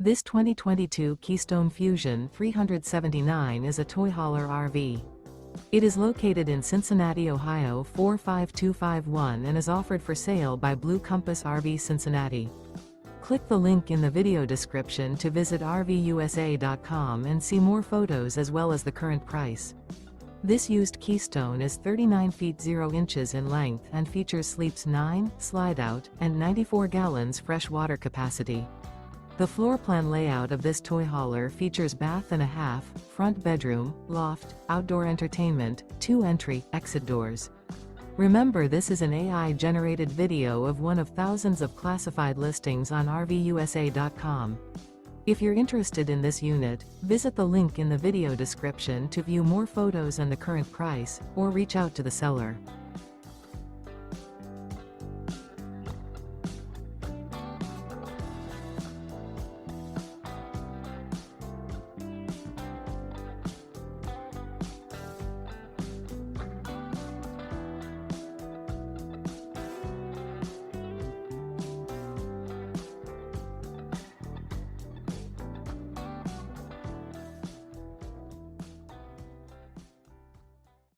This 2022 Keystone Fuzion 379 is a toy hauler RV. It is located in Cincinnati, Ohio 45251 and is offered for sale by Blue Compass RV Cincinnati. Click the link in the video description to visit RVUSA.com and see more photos as well as the current price. This used Keystone is 39 feet 0 inches in length and features sleeps 9, slide-out, and 94 gallons fresh water capacity. The floor plan layout of this toy hauler features bath and a half, front bedroom, loft, outdoor entertainment, 2 entry/exit doors. Remember, this is an AI-generated video of one of thousands of classified listings on RVUSA.com. If you're interested in this unit, visit the link in the video description to view more photos and the current price, or reach out to the seller.